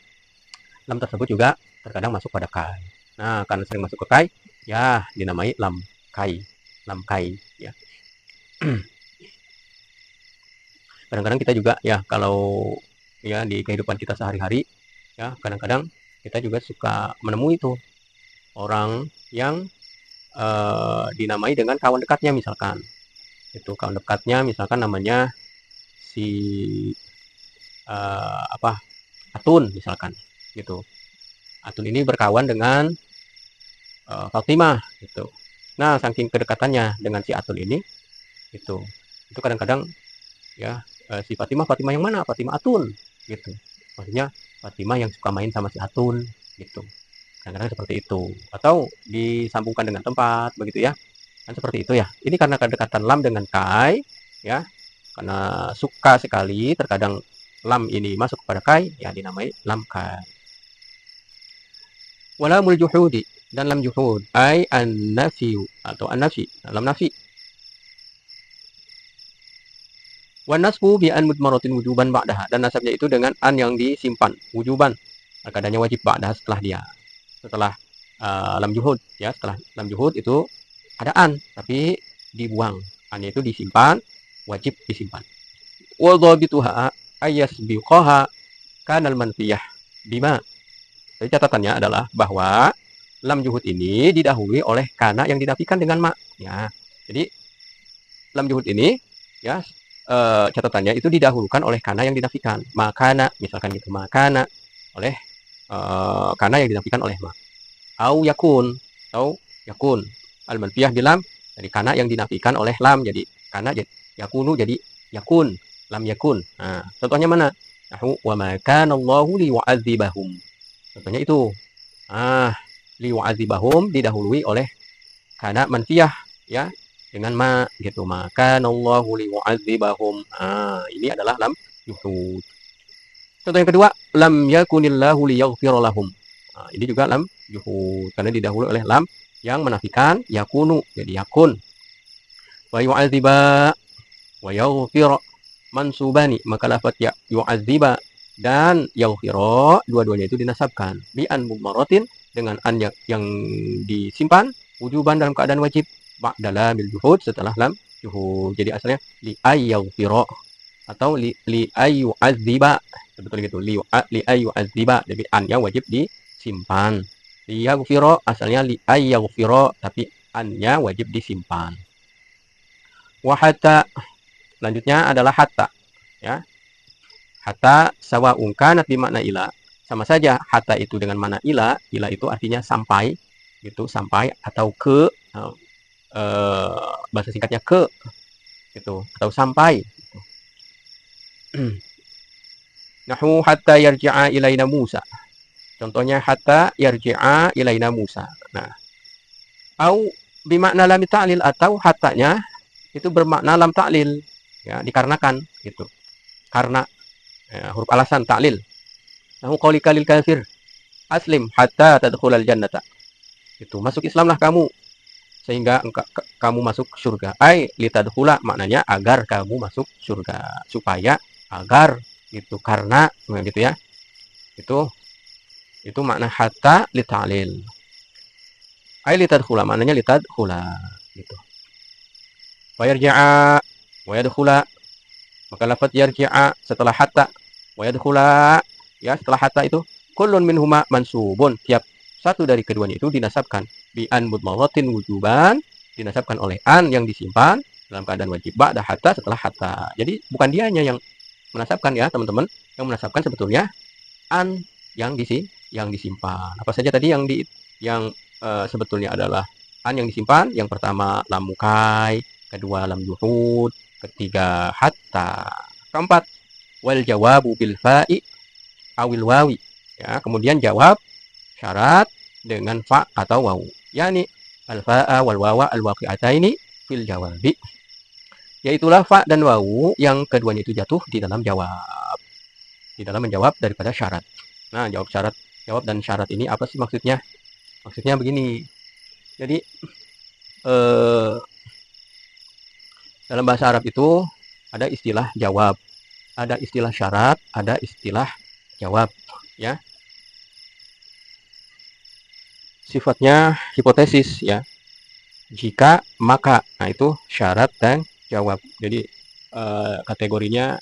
lam tersebut juga terkadang masuk pada kai. Nah, karena sering masuk ke kai ya dinamai lam kai. Lam kai ya. Kadang-kadang kita juga ya, kalau ya di kehidupan kita sehari-hari ya, kadang-kadang kita juga suka menemui itu orang yang dinamai dengan kawan dekatnya misalkan. Itu kawan dekatnya misalkan namanya si Atun misalkan gitu. Atun ini berkawan dengan Fatimah gitu. Nah, saking kedekatannya dengan si Atun ini itu kadang-kadang ya, si Fatimah yang mana? Fatimah Atun gitu. Maksudnya Fatimah yang suka main sama si Atun gitu. Kadang-kadang seperti itu. Atau disambungkan dengan tempat begitu ya. Kan seperti itu ya. Ini karena kedekatan lam dengan kai ya. Karena suka sekali terkadang lam ini masuk kepada kai ya, dinamai lam kai. Walamul juhudi, dan lam juhud ai an-nafi atau an-nafi, lam nafi. Wan nasbu bi an mudmaratin wujuban ba'daha, dan nasabnya itu dengan an yang disimpan wujuban, keadaannya wajib ba'daha, setelah dia, setelah lam juhud ya. Setelah lam juhud itu ada an tapi dibuang, an itu disimpan, wajib disimpan. Wa dhabituha ayasbiqaha kanal manfiyah bima. Jadi catatannya adalah bahwa lam juhud ini didahului oleh kana yang dinafikan dengan ma ya. Jadi lam juhud ini ya catatannya itu didahulukan oleh kana yang dinafikan. Makana, misalkan gitu. Makana oleh kana yang dinafikan oleh ma. Au yakun, atau yakun. Al-manfiyah di lam, jadi kana yang dinafikan oleh lam, jadi kana jadi yakunu jadi yakun, lam yakun. Nah, contohnya mana? Nahu wa ma kana Allahu liyu'adzibahum. Contohnya itu. Ah, liyu'adzibahum didahului oleh kana manfiyah ya dengan ma gitu. Maka Allahu liyu'adzibahum. Ini adalah lam yuhud. Contoh yang kedua, lam yakunillahu liyaghfira lahum. Ini juga lam yuhud karena didahului oleh lam yang menafikan yakunu jadi yakun. Wa yu'adziba wa yaghfira mansubani, maka lafaz ya yu'adziba dan yaghfira dua-duanya itu dinasabkan bi an mudmaratin dengan an yang disimpan wujuban dalam keadaan wajib ba'da lamil juhud setelah lam juhud. Jadi asalnya li ayyaghfira atau li ayyu'adziba, sebetulnya gitu, li ayyu'adziba, jadi an-nya wajib disimpan. Li yaghfira asalnya li ayyaghfira, tapi an-nya wajib disimpan. Wa hatta, selanjutnya adalah hatta ya. Hatta sawa'un kanat bi makna ila, sama saja hatta itu dengan makna ila. Ila itu artinya sampai gitu, sampai atau ke, bahasa singkatnya ke gitu, atau sampai gitu. Nahu hatta yarji'a ilaina Musa. Contohnya hatta yarji'a ilaina Musa. Nah, au bimakna lam ta'lil, atau hattanya itu bermakna lam ta'lil ya, dikarenakan gitu. Karena huruf alasan ta'lil. Nahu qaulika lil kafir aslim hatta tadkhulal jannata. Itu masuk Islamlah kamu sehingga kamu masuk surga. Ai litadkhula maknanya agar kamu masuk surga, supaya, agar gitu, karena gitu ya. Itu makna hatta li ta'lil. Ai litadkhula maknanya litadkhula gitu. Wa yarji'a wa yadkhula, maka lafaz yarji'a setelah hatta, wa yadkhula ya setelah hatta itu kullun minhuma mansubun, tiap satu dari keduanya itu dinasabkan bi an mudmaratin wujuban, dinasabkan oleh an yang disimpan dalam keadaan wajib ba'da hatta, setelah hatta. Jadi bukan dianya yang menasabkan ya teman-teman, yang menasabkan sebetulnya an yang disimpan. Apa saja tadi yang sebetulnya adalah an yang disimpan? Yang pertama lam mukai, kedua lam juhud, ketiga hatta, keempat wal jawabu bil fa'i awil wawi ya. Kemudian jawab syarat dengan fa atau wawu, yakni al fa'a wal wawa al waqi'ataini fil jawabi, yaitulah fa dan wawu yang keduanya itu jatuh di dalam jawab, di dalam menjawab daripada syarat. Nah, jawab dan syarat ini apa sih maksudnya? Maksudnya begini. Jadi dalam bahasa Arab itu ada istilah jawab, ada istilah syarat, ada istilah jawab ya. Sifatnya hipotesis ya. Jika, maka. Nah, itu syarat dan jawab. Jadi kategorinya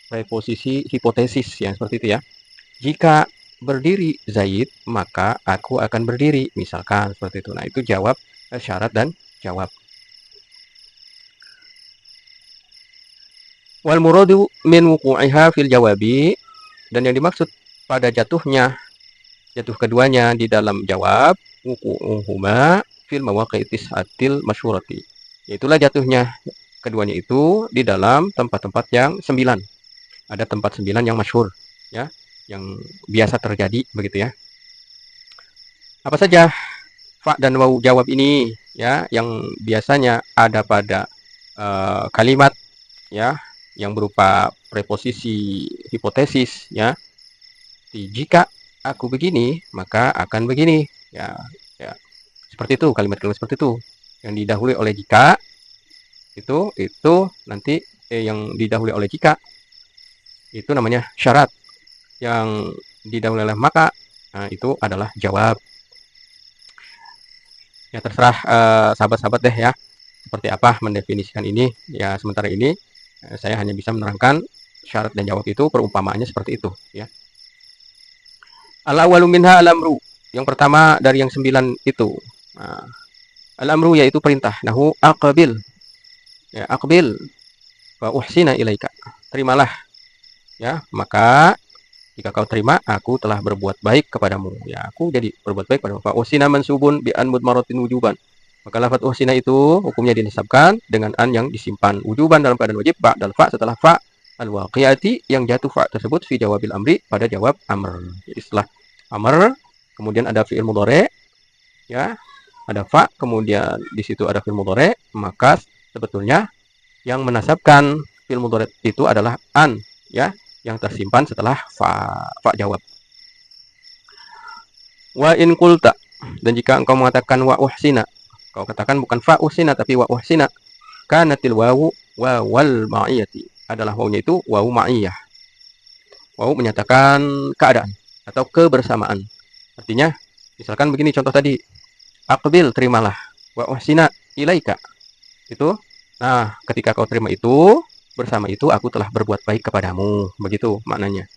preposisi hipotesis ya, seperti itu ya. Jika berdiri Zaid, maka aku akan berdiri, misalkan seperti itu. Nah, itu jawab, syarat dan jawab. Wal muradu min wuqu'iha fil jawabi, dan yang dimaksud pada jatuh keduanya di dalam jawab, wuqu'uhuma fil mawaqi'is atil masyhurati, yaitulah jatuhnya keduanya itu di dalam tempat-tempat yang 9. Ada tempat 9 yang masyhur ya, yang biasa terjadi begitu ya. Apa saja fa dan wawu jawab ini ya, yang biasanya ada pada kalimat ya yang berupa preposisi hipotesis ya. Jika aku begini, maka akan begini ya. Seperti itu, kalimat-kalimat seperti itu yang didahului oleh jika, itu nanti yang didahului oleh jika itu namanya syarat, yang didahului oleh maka, nah, itu adalah jawab. Ya, terserah sahabat-sahabat deh ya, seperti apa mendefinisikan ini ya. Sementara ini saya hanya bisa menerangkan syarat dan jawab itu, perumpamaannya seperti itu ya. Al-awwalu minha al-amru, yang pertama dari yang 9 itu. Nah, al-amru yaitu perintah. Nahu aqbil. Ya, aqbil. Wa uhsina ilaika. Terimalah. Ya, maka jika kau terima, aku telah berbuat baik kepadamu. Ya, aku jadi berbuat baik padamu. Fa uhsina mansubun bi an mudmaratin wujuban. Maka lafaz uhsina itu hukumnya dinasabkan dengan an yang disimpan. Wujuban dalam keadaan wajib, ba'dal fa setelah fa al-waqi'ati yang jatuh fa tersebut fi jawabil amri pada jawab amr. Jadi setelah amr kemudian ada fi'il mudhari, ya. Ada fa, kemudian di situ ada fi'il mudhari, maka sebetulnya yang menasabkan fi'il mudhari itu adalah an, ya, yang tersimpan setelah fa jawab. Wa in qulta, dan jika engkau mengatakan wa uhsina, kau katakan bukan fa uhsina tapi wa uhsina, kanatil wawu wa wal ma'iyati, adalah wawunya itu wawu ma'iyah. Wawu menyatakan keadaan atau kebersamaan. Artinya misalkan begini contoh tadi, aqbil, terimalah, wa uhsina ilaika. Itu, nah ketika kau terima itu, bersama itu aku telah berbuat baik kepadamu. Begitu maknanya.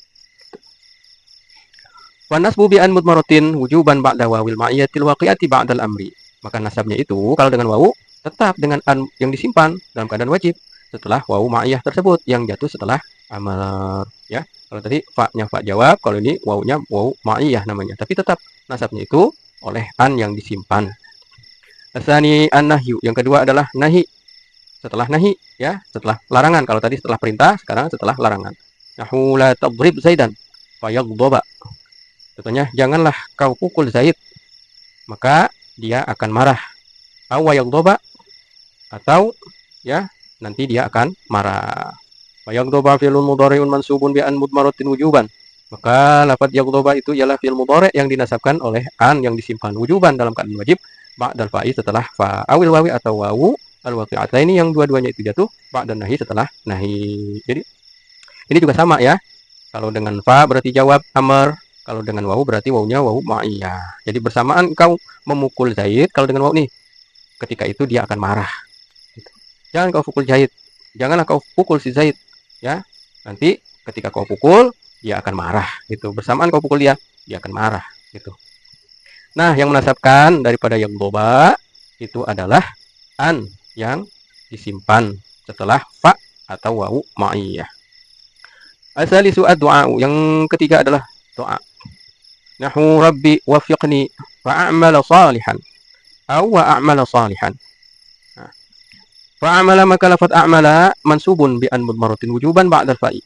Wa nasbu bi an mudmaratin wujuban ba'da wawil ma'iyatil waqi'ati ba'dal amri. Maka nasabnya itu kalau dengan wawu tetap dengan an yang disimpan dalam keadaan wajib setelah wawu ma'iyah tersebut yang jatuh setelah amar, ya. Kalau tadi fa-nya fa jawab, kalau ini wawunya wawu ma'iyah namanya. Tapi tetap nasabnya itu oleh an yang disimpan. Asani an-nahyu, yang kedua adalah nahi. Setelah nahi, ya, setelah larangan. Kalau tadi setelah perintah, sekarang setelah larangan. Nahu la tadrib Zaidan fayaghdaba. Contohnya, janganlah kau pukul Zaid, maka dia akan marah. Aw yaghdaba, atau ya nanti dia akan marah. Yaghdaba fi'lun mudhari'un mansubun bi an mudmaratin wujuban. Maka lafaz yaghdaba itu ialah fi'il mudhari' yang dinasabkan oleh an yang disimpan wujuban dalam keadaan wajib ba'dal fa'i setelah fa, awil wawi atau wawu al-waqi'ataini yang dua-duanya itu jatuh ba'dan nahi setelah nahi. Jadi ini juga sama ya. Kalau dengan fa berarti jawab amr, kalau dengan wawu berarti wawunya wawu ma'iyah. Jadi bersamaan engkau memukul Zaid, kalau dengan wawu nih, ketika itu dia akan marah. Jangan kau pukul Zaid, janganlah kau pukul si Zaid, ya. Nanti ketika kau pukul, dia akan marah. Gitu. Bersamaan kau pukul dia, dia akan marah. Gitu. Nah, yang menasabkan daripada yang boba itu adalah an yang disimpan setelah fa atau wawu ma'iyah. Asalisu ad-du'a, yang ketiga adalah doa. Nahu rabbi wafiqni fa'amala salihan aw wa'amala salihan. Fa'amala, maka lafaz a'mala mansubun bi an mudmaratin wujuban ba'dal fa'i.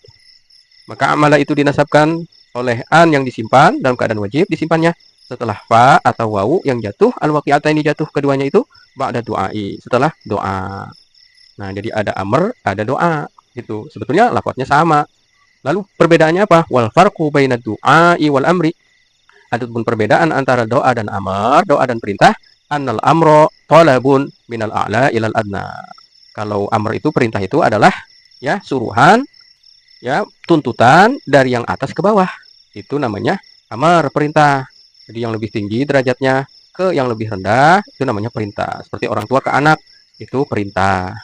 Maka amala itu dinasabkan oleh an yang disimpan dalam keadaan wajib, disimpannya setelah fa atau wawu yang jatuh al-waqi'ataini jatuh keduanya itu ba'da du'ai, setelah doa. Nah, jadi ada amr, ada doa. Itu sebetulnya lafaznya sama. Lalu perbedaannya apa? Wal farqu bainad du'ai wal amri. Adapun perbedaan antara doa dan amar, doa dan perintah, annal amro talabun minal a'la ilal adna. Kalau amr itu, perintah itu adalah ya suruhan, ya tuntutan dari yang atas ke bawah. Itu namanya amar, perintah. Jadi yang lebih tinggi derajatnya ke yang lebih rendah itu namanya perintah. Seperti orang tua ke anak itu perintah.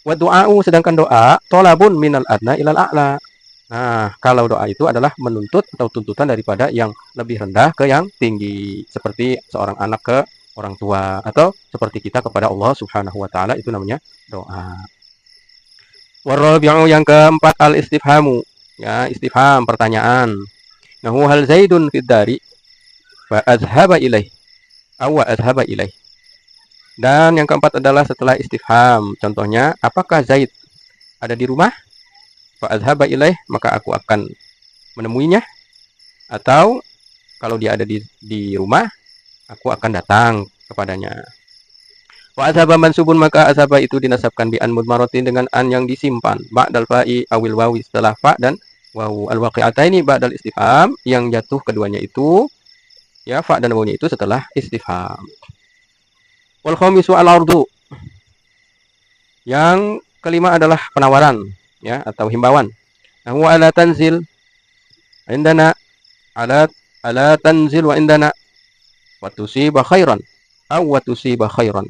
Wa du'a'u, sedangkan doa talabun minal adna ilal a'la. Nah, kalau doa itu adalah menuntut atau tuntutan daripada yang lebih rendah ke yang tinggi. Seperti seorang anak ke orang tua. Atau seperti kita kepada Allah subhanahu wa ta'ala, itu namanya doa. Warabi'u, yang keempat, al-istifhamu. Ya, istifham, pertanyaan. Nahu hal zaidun fid dari fa azhaba ilaih. Awa azhaba ilaih. Dan yang keempat adalah setelah istifham. Contohnya, apakah Zaid ada di rumah? Fa azhaba ilaih, maka aku akan menemuinya. Atau kalau dia ada di rumah, aku akan datang kepadanya. Wa azhaba mansubun, maka azhaba itu dinasabkan bi an mudmaratin dengan an yang disimpan ba'dal fa'i awil wawi, setelah fa dan wawu al-waqi'ataini ba'dal istifham, yang jatuh keduanya itu ya fa dan wawunya itu setelah istifham. Wal khamisu al-ardu, yang kelima adalah penawaran, ya, atau himbauan. Nah, wa ala tanzil indana, ala tanzil wa indana wa tusiba khairan aw wa tusiba khairan.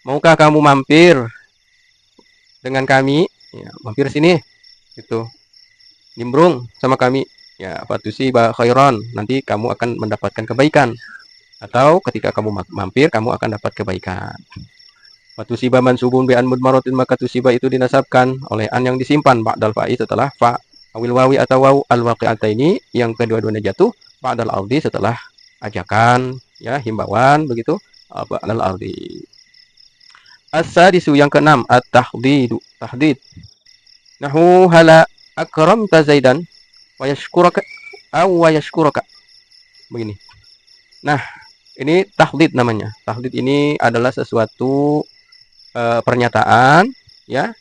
Maukah kamu mampir dengan kami, ya, mampir sini itu, nimbrung sama kami, ya, wa tusiba khairan, nanti kamu akan mendapatkan kebaikan. Atau ketika kamu mampir, kamu akan dapat kebaikan. Tusiba mansubun bi an mudmaratin, maka tusiba itu dinasabkan oleh an yang disimpan ba'dal fa'i setelah fa, awil wawi atau waw al waqi'ataini yang kedua-duanya jatuh ba'dal ardi setelah ajakan, ya, himbauan begitu, ba'dal ardi. As-sadisu yang keenam at-tahdidu, tahdid. Nahu hala akramta Zaidan wa yashkuraka aw wa yashkuraka. Begini. Nah, ini tahdid namanya. Tahdid ini adalah sesuatu pernyataan, ya,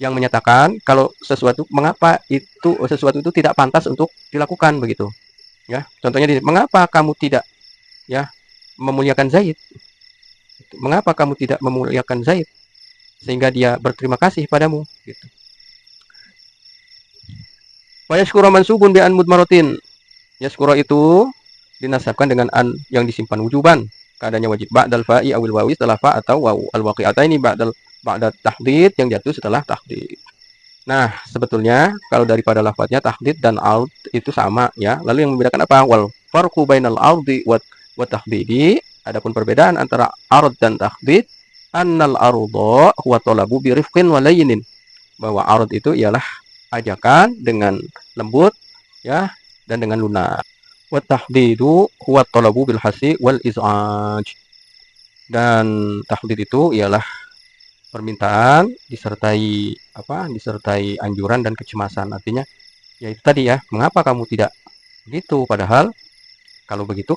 yang menyatakan kalau sesuatu, mengapa sesuatu itu tidak pantas untuk dilakukan begitu, ya. Contohnya, mengapa kamu tidak, ya, memuliakan Zaid? Mengapa kamu tidak memuliakan Zaid sehingga dia berterima kasih padamu gitu. Wa yashkura mansubun bi an mudmaratin. Yashkura itu dinasabkan dengan an yang disimpan wujuban, keadaannya wajib ba'dal fa'i awil wawi setelah fa atau waw al waqi'ataini ba'da tahdid yang jatuh setelah tahdid. Nah, sebetulnya kalau daripada lafadznya tahdid dan ard itu sama, ya. Lalu yang membedakan apa? Wal farqu bainal ardi wa tahdidi. Adapun perbedaan antara ard dan tahdid, annal arda huwa talabu bi rifqin wa layyin. Bahwa ard itu ialah ajakan dengan lembut, ya, dan dengan lunak. Wa tahdidu huwa talabu bil hasi wal iz'aj. Dan tahdid itu ialah permintaan disertai disertai anjuran dan kecemasan. Artinya, ya itu tadi, ya, mengapa kamu tidak begitu, padahal kalau begitu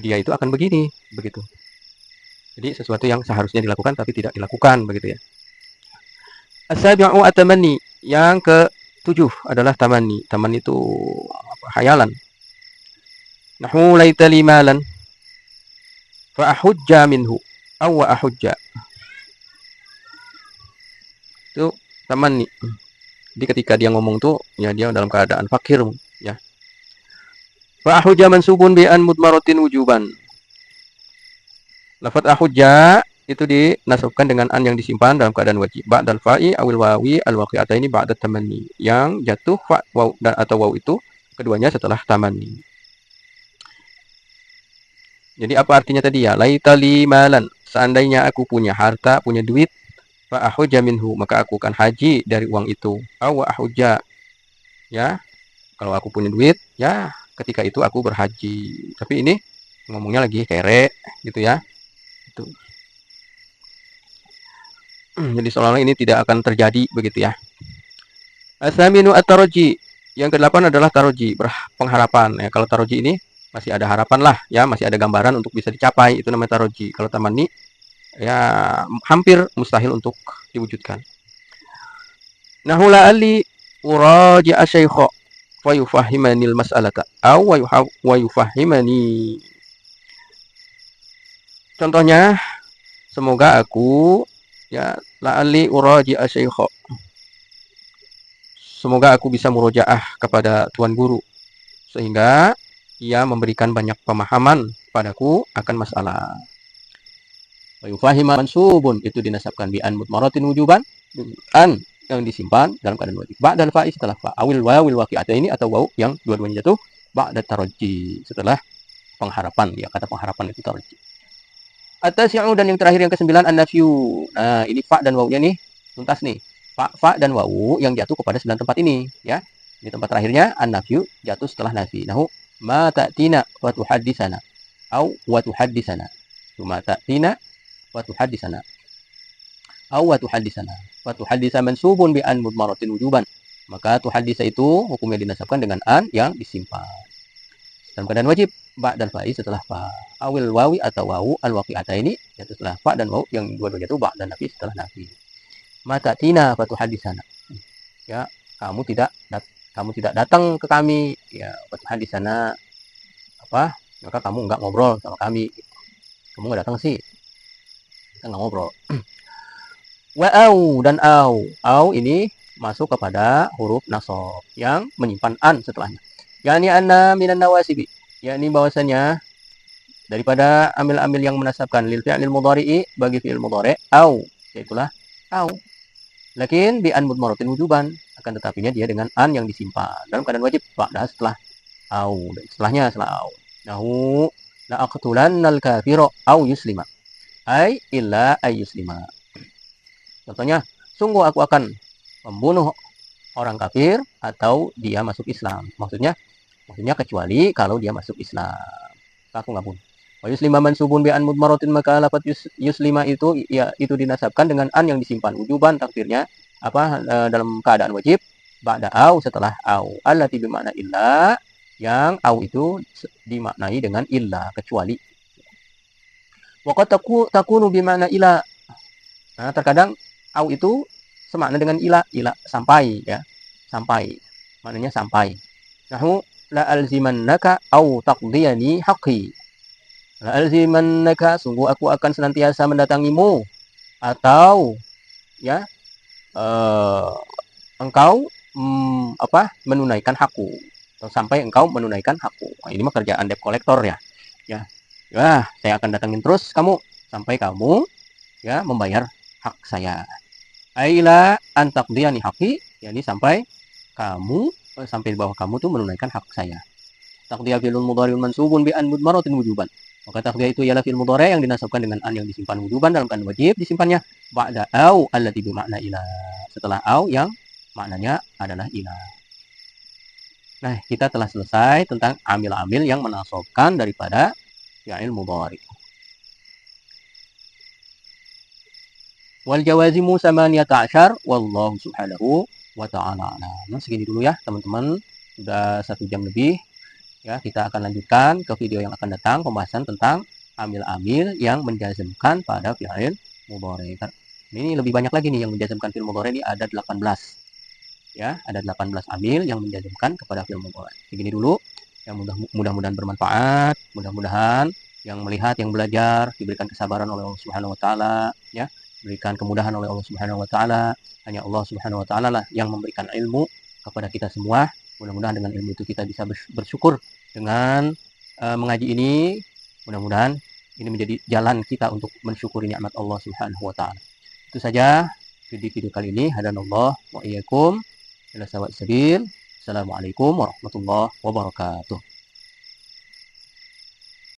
dia itu akan begini begitu. Jadi sesuatu yang seharusnya dilakukan tapi tidak dilakukan begitu, ya. As-sabi'u at-tamanni, yang ke-7 adalah tamanni. Tamanni itu hayalan. Nahu laita li malan fa ahujja minhu aw wa ahujja. Itu tamanni. Jadi ketika dia ngomong tuh, ya, dia dalam keadaan fakir, ya. Fa ahujja mansubun bi an mudmaratin wujuban. Lafaz ahujja itu dinasabkan dengan an yang disimpan dalam keadaan wajib ba'dal fa'i awil wawi al waqi'ataini ba'da tamanni, yang jatuh fa waw dan atau waw itu keduanya setelah tamanni. Jadi apa artinya tadi, ya? Laita li malan, seandainya aku punya harta, punya duit, fa ahujja minhu, maka aku akan haji dari uang itu. Aw ahujja, ya, kalau aku punya duit, ya, ketika itu aku berhaji. Tapi ini ngomongnya lagi kere gitu, ya. Itu. Jadi seolah-olah ini tidak akan terjadi begitu, ya. As-saminu at-taraji, yang ke-8 adalah taroji, pengharapan, ya. Kalau taroji ini masih ada harapan lah, ya, masih ada gambaran untuk bisa dicapai, itu namanya taroji. Kalau tamanni, ya, hampir mustahil untuk diwujudkan. Nahu la'alli uraji'a syaikha fa yufahimanil mas'alata aw wa yufahimani. Contohnya, semoga aku, ya, la'alli uraji'a syaikha, semoga aku bisa murojaah kepada tuan guru sehingga ia memberikan banyak pemahaman padaku akan masalah. Wa yufahima mansubun, itu dinasabkan bi an mudmaratin wujuban, an yang disimpan dalam keadaan wajib ba'dal fa'i setelah fa, awil wawil waqi'ataini atau waw yang dua-duanya jatuh ba'da taraji setelah pengharapan, ya. Kata pengharapan itu taraji. At-tasi'u, dan yang terakhir yang ke-9 an-nafyu. Nah, ini fa dan wawnya nih tuntas nih. Fa dan waw yang jatuh kepada 9 tempat ini, ya. Di tempat terakhirnya an-nafyu jatuh setelah nafi. Nahu ma ta'tina wa tuhaddisana au wa tuhaddisana. Ma ta'tina wa tuhaddisana au wa tuhaddisana. Wa tuhaddisa mansubun bi an mudmaratin wujuban. Maka tuhaddisa itu hukumnya dinasabkan dengan an yang disimpan dalam keadaan wajib ba'dal fa'i setelah fa, awil wawi atau wawu al waqi'ataini yaitu setelah fa dan wawu yang dua-duanya itu ba'da nafi setelah nafi. Ma ta'tina fa tuhaddisana, ya, kamu tidak datang ke kami, ya, fa tuhaddisana, apa, maka kamu enggak ngobrol sama kami. Kamu enggak datang sih, kita enggak ngobrol. Wa au dan au ini masuk kepada huruf nasab yang menyimpan an setelahnya. Yani anna minan nawasibi, yakni bahwasanya daripada amil-amil yang menasabkan lil fi'lil mudhari'i bagi fi'il mudhari' au, yaitulah au. Lakin bi an mudmaratin wujuban, akan tetapinya dia dengan an yang disimpan dalam keadaan wajib ba'da setelah au, dan setelahnya setelah au. Nahu la aqtulannal kafira au yuslima. Ai illa ay yuslima. Contohnya, sungguh aku akan membunuh orang kafir atau dia masuk Islam. Maksudnya kecuali kalau dia masuk Islam. Aku nggak bunuh. Wa yuslima mansubun bi an mudmaratin, maka lafaz yuslima itu ya itu dinasabkan dengan an yang disimpan wujuban, takdirnya dalam keadaan wajib, ba'da au, setelah au, allati bi makna illa, yang au itu dimaknai dengan illa, kecuali. Wa qad takunu bi makna ila. Nah, terkadang au itu semakna dengan ila sampai, ya. Sampai. Maknanya sampai. Nahu la alzimannaka au taqdiyani haqqi. La alzimannaka, sungguh aku akan senantiasa mendatangimu, atau ya engkau menunaikan hakku, atau sampai engkau menunaikan hakku. Nah, ini mah kerjaan debt collector, ya. Ya, saya akan datangin terus kamu sampai kamu ya membayar hak saya. Aila antaqdiyani haqqi, yakni sampai kamu sampai bahwa kamu tuh menunaikan hak saya. Taqdiya fi'lun mudhari'un mansubun bi an mudmaratin wujuban. Maka taqdiya itu ialah fi'il mudhari' yang dinasabkan dengan an yang disimpan wujuban dalam keadaan wajib disimpannya, ba'da au allati bi makna ila, setelah au yang maknanya adalah ila. Nah, kita telah selesai tentang amil-amil yang menasabkan daripada fi'il mudhari'. Wal jawazimu samaniyata asyar wallahu subhanahu wa ta'ala. Nah, segini dulu ya teman-teman, sudah 1 jam lebih. Ya, kita akan lanjutkan ke video yang akan datang, pembahasan tentang amil-amil yang menjazmkan pada fi'il mudhari'. Ini lebih banyak lagi nih yang menjazmkan fi'il mudhari', ini ada 18. Ya, ada 18 amil yang menjazmkan kepada fi'il mudhari'. Segini dulu. Yang mudah-mudahan bermanfaat, mudah-mudahan yang melihat, yang belajar diberikan kesabaran oleh Allah Subhanahu wa taala, ya. Diberikan kemudahan oleh Allah Subhanahu wa taala. Hanya Allah Subhanahu wa taala lah yang memberikan ilmu kepada kita semua. Mudah-mudahan dengan ilmu itu kita bisa bersyukur dengan mengaji ini. Mudah-mudahan ini menjadi jalan kita untuk mensyukuri nikmat Allah Subhanahu wa taala. Itu saja video kali ini. Hadanallah wa iyyakum ila sawa'is sabil. Assalamualaikum warahmatullahi wabarakatuh.